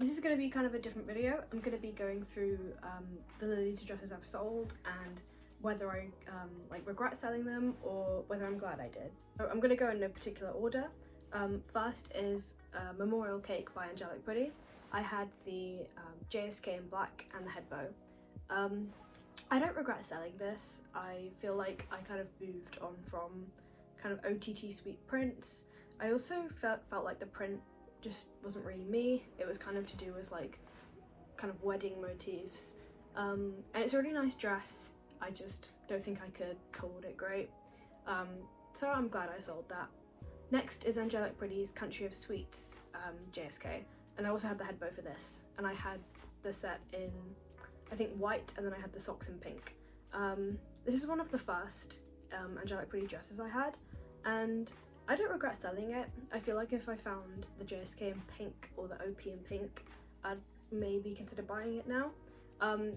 This is going to be kind of a different video. I'm going to be going through the Lolita dresses I've sold and whether I like regret selling them or whether I'm glad I did. So I'm going to go in no particular order. First is Memorial Cake by Angelic Pretty. I had the JSK in black and the head bow. I don't regret selling this. I feel like I kind of moved on from kind of OTT sweet prints. I also felt like the print just wasn't really me. It was kind of to do with like kind of wedding motifs. And it's a really nice dress. I just don't think I could call it great. So I'm glad I sold that. Next is Angelic Pretty's Country of Sweets JSK. And I also had the head bow for this. And I had the set in, I think, white, and then I had the socks in pink. This is one of the first Angelic Pretty dresses I had, and I don't regret selling it. I feel like if I found the JSK in pink or the OP in pink, I'd maybe consider buying it now.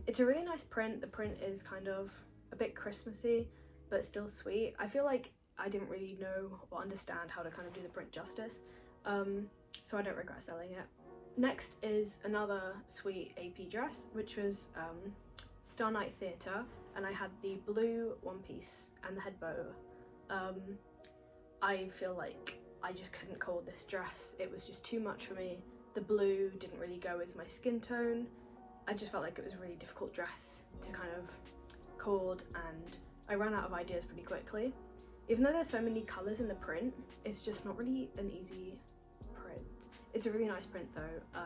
It's a really nice print. The print is kind of a bit Christmassy, but still sweet. I feel like I didn't really know or understand how to kind of do the print justice, so I don't regret selling it. Next is another sweet AP dress, which was Star Night Theatre, and I had the blue one piece and the head bow. I feel like I just couldn't cord this dress. It was just too much for me. The blue didn't really go with my skin tone. I just felt like it was a really difficult dress to kind of cord, and I ran out of ideas pretty quickly. Even though there's so many colours in the print, it's just not really an easy print. It's a really nice print though.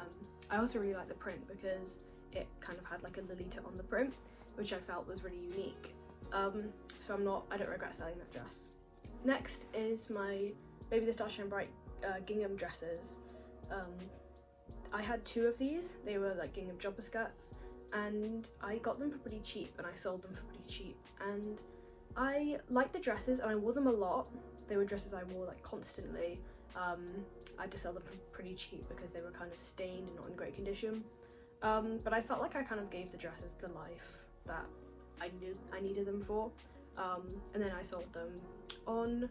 I also really like the print because it kind of had like a Lolita on the print, which I felt was really unique. So I don't regret selling that dress. Next is my Baby the Star Shine Bright gingham dresses. I had two of these. They were like gingham jumper skirts, and I got them for pretty cheap and I sold them for pretty cheap. And I liked the dresses and I wore them a lot. They were dresses I wore like constantly. I had to sell them for pretty cheap because they were kind of stained and not in great condition. But I felt like I kind of gave the dresses the life that I needed them for. And then I sold them on,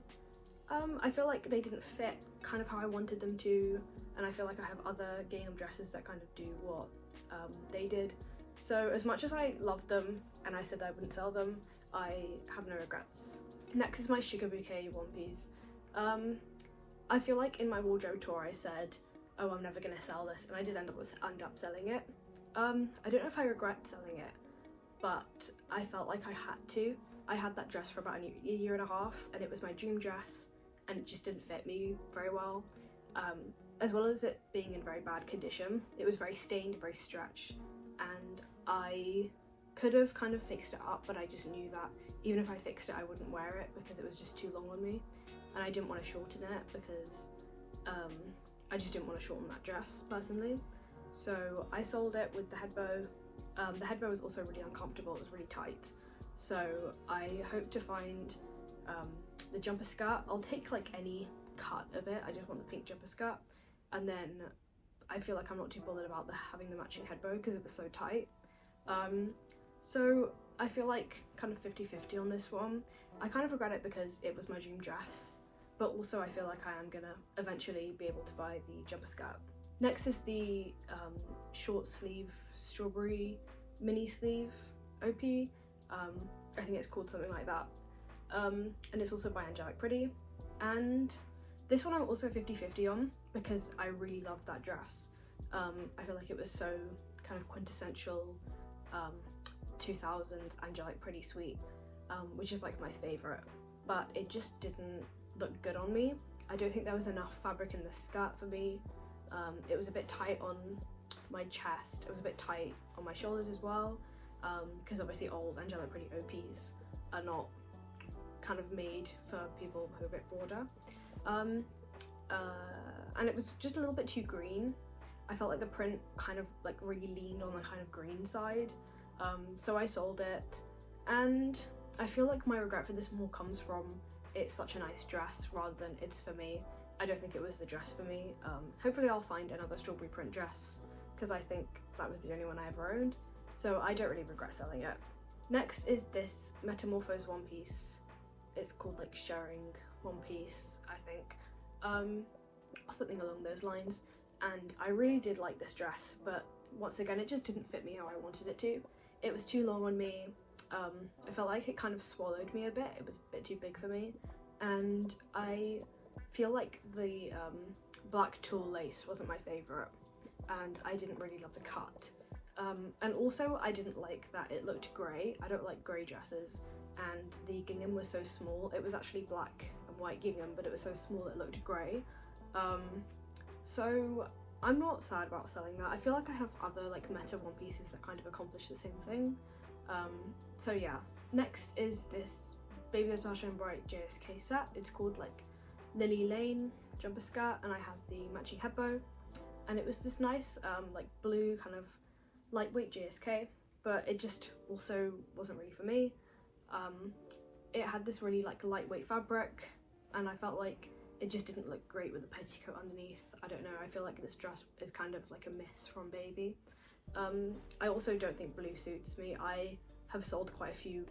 I feel like they didn't fit kind of how I wanted them to, and I feel like I have other gingham dresses that kind of do what they did. So as much as I loved them and I said I wouldn't sell them, I have no regrets. Next is my Sugar Bouquet one piece. I feel like in my wardrobe tour I said, oh, I'm never gonna sell this, and I did end up selling it. I don't know if I regret selling it, but I felt like I had to. I had that dress for about a year and a half, and it was my dream dress, and it just didn't fit me very well. As well as it being in very bad condition, it was very stained, very stretched, and I could have kind of fixed it up, but I just knew that even if I fixed it I wouldn't wear it because it was just too long on me, and I didn't want to shorten it because I just didn't want to shorten that dress personally. So I sold it with the head bow. The head bow was also really uncomfortable, it was really tight. So I hope to find the jumper skirt. I'll take like any cut of it, I just want the pink jumper skirt. And then I feel like I'm not too bothered about having the matching head bow because it was so tight. So I feel like kind of 50-50 on this one. I kind of regret it because it was my dream dress, but also I feel like I am gonna eventually be able to buy the jumper skirt. Next is the short sleeve strawberry mini sleeve OP. I think it's called something like that. And it's also by Angelic Pretty. And this one I'm also 50-50 on because I really loved that dress. I feel like it was so kind of quintessential 2000s Angelic Pretty sweet, which is like my favourite, but it just didn't look good on me. I don't think there was enough fabric in the skirt for me. It was a bit tight on my chest, it was a bit tight on my shoulders as well, because obviously old Angelic Pretty OPs are not kind of made for people who are a bit broader. And it was just a little bit too green. I felt like the print kind of like really leaned on the kind of green side, so I sold it. And I feel like my regret for this more comes from it's such a nice dress rather than it's for me. I don't think it was the dress for me. Hopefully I'll find another strawberry print dress because I think that was the only one I ever owned, so I don't really regret selling it. Next is this Metamorphose one piece. It's called like Sharing one piece, I think, or something along those lines. and I really did like this dress, but once again it just didn't fit me how I wanted it to. It was too long on me. I felt like it kind of swallowed me a bit. It was a bit too big for me, and I feel like the black tulle lace wasn't my favourite, and I didn't really love the cut. And also I didn't like that it looked grey. I don't like grey dresses, and the gingham was so small. It was actually black and white gingham, but it was so small it looked grey. So I'm not sad about selling that. I feel like I have other like meta one pieces that kind of accomplish the same thing. So yeah. Next is this Baby Natasha and Bright JSK set. It's called like Lily Lane jumper skirt, and I had the matching head bow, and it was this nice like blue kind of lightweight JSK, but it just also wasn't really for me. It had this really like lightweight fabric, and I felt like it just didn't look great with the petticoat underneath. I don't know, I feel like this dress is kind of like a miss from Baby. I also don't think blue suits me. I have sold quite a few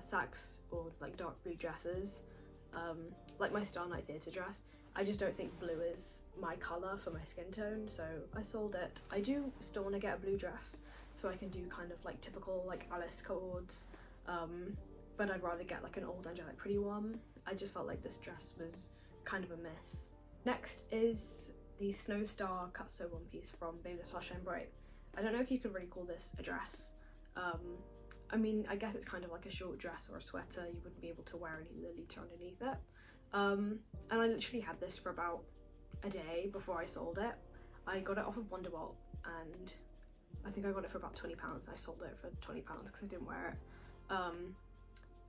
Saks or like dark blue dresses, like my Star Night Theatre dress. I just don't think blue is my colour for my skin tone, so I sold it. I do still want to get a blue dress so I can do kind of like typical like Alice cords, but I'd rather get like an old angelic pretty one. I just felt like this dress was kind of a miss. Next is the Snow Star cut sew one piece from Baby Natasha and Bright. I don't know if you could really call this a dress. I mean, I guess it's kind of like a short dress or a sweater. You wouldn't be able to wear any Lolita underneath it. And I literally had this for about a day before I sold it. I got it off of Wonderwall, and I think I got it for about £20. I sold it for £20 because I didn't wear it.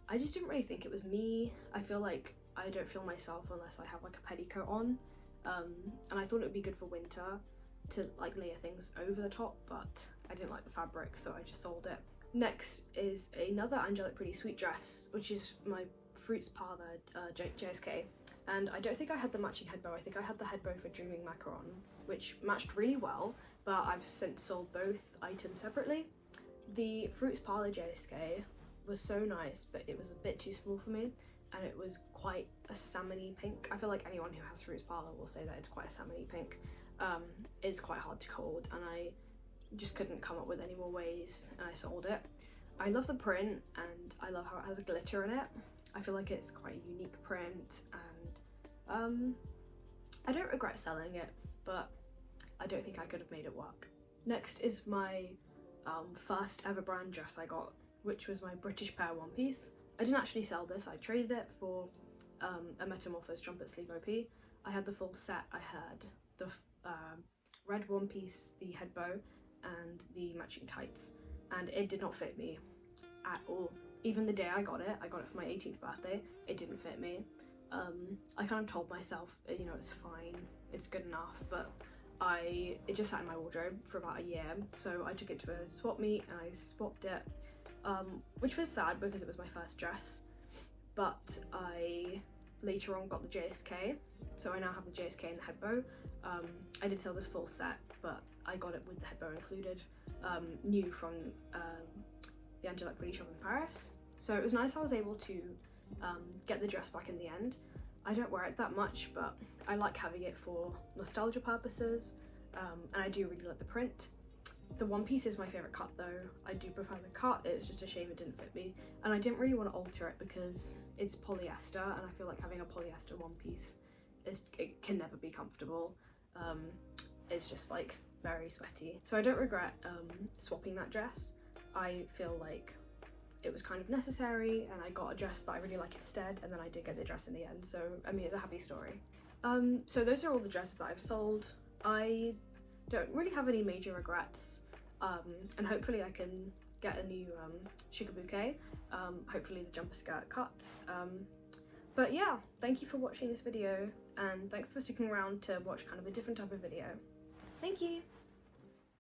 I just didn't really think it was me. I feel like I don't feel myself unless I have like a petticoat on, and I thought it would be good for winter to like layer things over the top, but I didn't like the fabric, so I just sold it. Next is another Angelic Pretty Sweet dress, which is my Fruits Parlour JSK, and I don't think I had the matching headbow. I think I had the headbow for Dreaming Macaron, which matched really well, but I've since sold both items separately. The Fruits Parlour JSK was so nice, but it was a bit too small for me, and it was quite a salmony pink. I feel like anyone who has Fruits Parlour will say that it's quite a salmony pink. It's quite hard to hold, and I just couldn't come up with any more ways, and I sold it. I love the print, and I love how it has a glitter in it. I feel like it's quite a unique print, and I don't regret selling it, but I don't think I could have made it work. Next is my first ever brand dress I got, which was my British Pear one piece. I didn't actually sell this. I traded it for a Metamorphose trumpet sleeve OP. I had the full set. I had the red one piece, the head bow, and the matching tights, and it did not fit me at all. Even the day I got it for my 18th birthday, it didn't fit me. I kind of told myself, you know, it's fine, it's good enough, but it just sat in my wardrobe for about a year, so I took it to a swap meet and I swapped it, which was sad because it was my first dress, but I later on got the JSK, so I now have the JSK and the head bow. I did sell this full set, but I got it with the head bow included, new from the Angelic Pretty shop in Paris. So it was nice I was able to get the dress back in the end. I don't wear it that much, but I like having it for nostalgia purposes, and I do really like the print. The one piece is my favourite cut though. I do prefer the cut. It's just a shame it didn't fit me, and I didn't really want to alter it because it's polyester, and I feel like having a polyester one piece it can never be comfortable. It's just like very sweaty, so I don't regret swapping that dress. I feel like it was kind of necessary, and I got a dress that I really like instead, and then I did get the dress in the end, so I mean it's a happy story. So those are all the dresses that I've sold. I don't really have any major regrets, and hopefully I can get a new sugar bouquet, hopefully the jumper skirt cut. But yeah, thank you for watching this video, and thanks for sticking around to watch kind of a different type of video. Thank you!